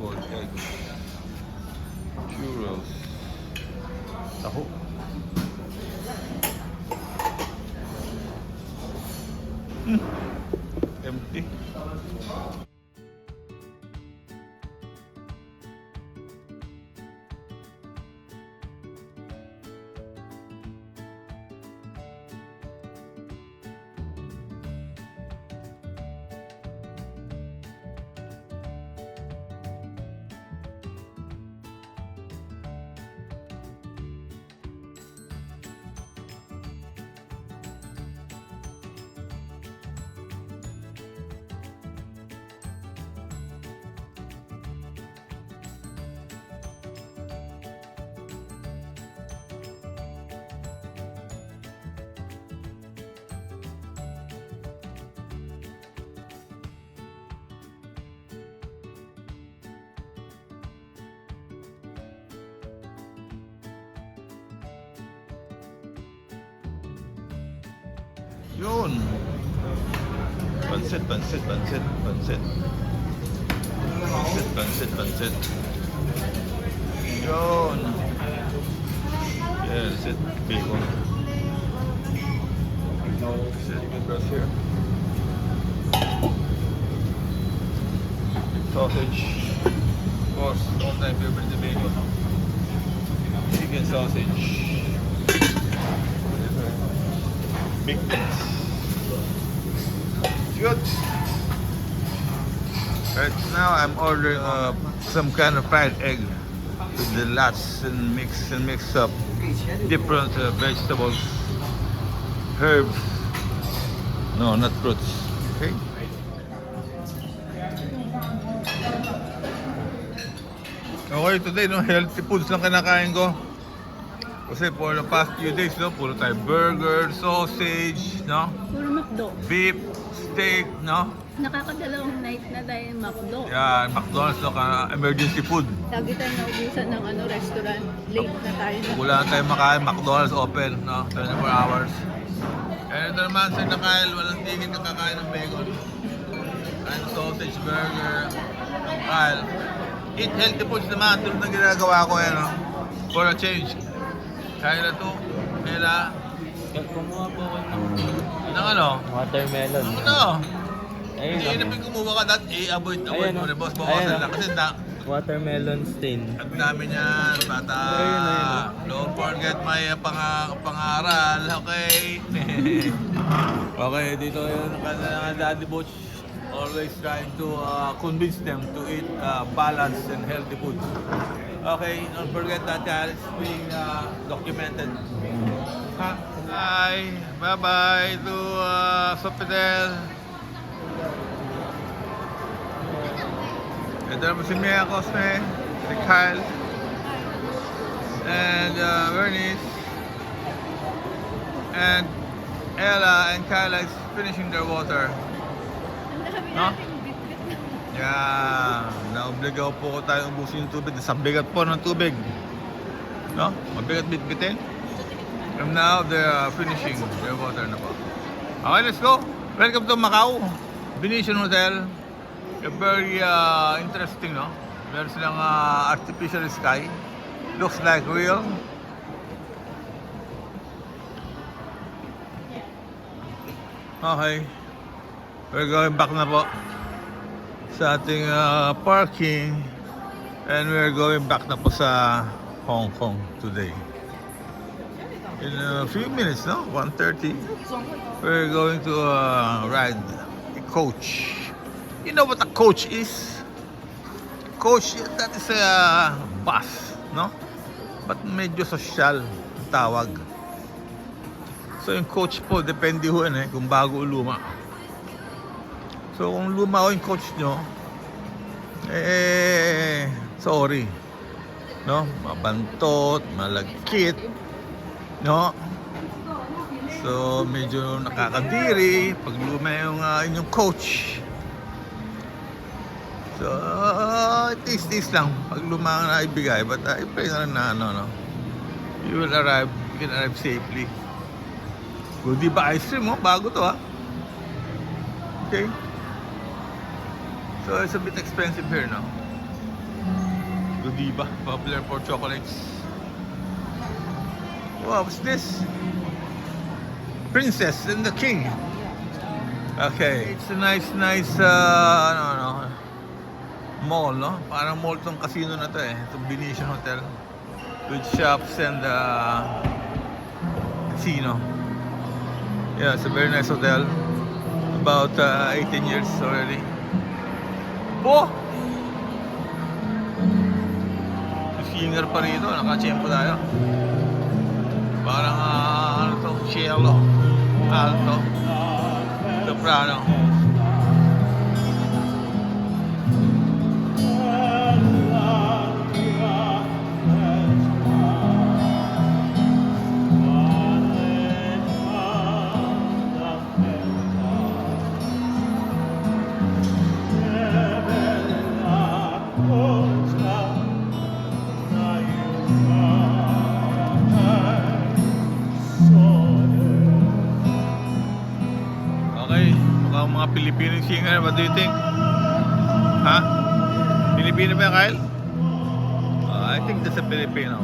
hard-boiled eggs, churros, taho. Empty. Yun. Pansit. Yun. Yeah, that's it. Bacon. Chicken breast here. Sausage. Of course, all time favorite the bacon. Chicken sausage. Big things. It's good. Right now I'm ordering some kind of fried egg with the lots and mix up different vegetables, herbs. No, not fruits. Okay. Okay, today no healthy foods lang kinakain ko. Kasi for the past few days, no, puro tayo burger, sausage, no? Puro McDo. Beef, steak, no? Nakakadalawang night na dahil McDo. Yan, McDonald's, no? Emergency food. Lagi tayo naubusan ng restaurant. Late na tayo. Wala na tayo makain, McDonald's open, no? 24 hours. And ito naman sa Nakayal, walang tigil na kakain ng bacon. Kain ng sausage, burger, Nakayal. Eat healthy foods naman, tulad ng ginagawa ko, no? For a change. Kaya na to, nila. Kumuha po ako Ng ano? watermelon. Ano? Ayun Hindi lang. na kumuha ka dahil i-avoid Ayan, mo na boss. Ayan, Bawasan lang kasi Watermelon stain. ang dami niyan, bata. Ayun. Don't forget my pangaral, okay? Okay, dito yun. Kasi Daddy Butch always trying to convince them to eat balanced and healthy food. Okay, don't forget that it's being documented. Hi, bye-bye to Sofitel. Ito naman si Mia Cosme, si Kyle, and Bernice, and Ella and Kyla is finishing their water. No? Yeah, naobligaw po ko tayo ubusin yung tubig. Sa bigat po ng tubig. No? Mabigat bitbitin. And now they're finishing their water na po. Okay, let's go. Welcome to Macau, Venetian Hotel. Very interesting, no? Meron silang artificial sky. Looks like real. Okay. We're going back na po sa ating parking. And we're going back na po sa Hong Kong today. In a few minutes, no? 1:30. We're going to ride a coach. You know what a coach is? Coach, that is a bus, no? But medyo social ang tawag. So yung coach po, depende ho kung bago o luma. So kung luma o yung coach nyo, sorry. No? Mabantot, malagkit, no? So medyo nakakadiri pag luma yung inyong coach. So, taste lang. Pag lumang na ibigay, but i-pray na rin na no. You will arrive, you can arrive safely. Kung di ba ice cream, bago to Okay. So, it's a bit expensive here, no? Godiva, popular for chocolates. Wow, what's this? Princess and the King. Okay, it's a nice mall, no? Parang mall tong casino na to eh. Itong Venetian Hotel. With shops and casino. Yeah, it's a very nice hotel. About 18 years already. Oh! May singer pa rito, nakachempo tayo. Parang ano to, cello, alto, soprano. Okay, mukhang mga Filipino singer. What do you think? Ha? Filipino ba yan, Kyle? I think that's a Filipino.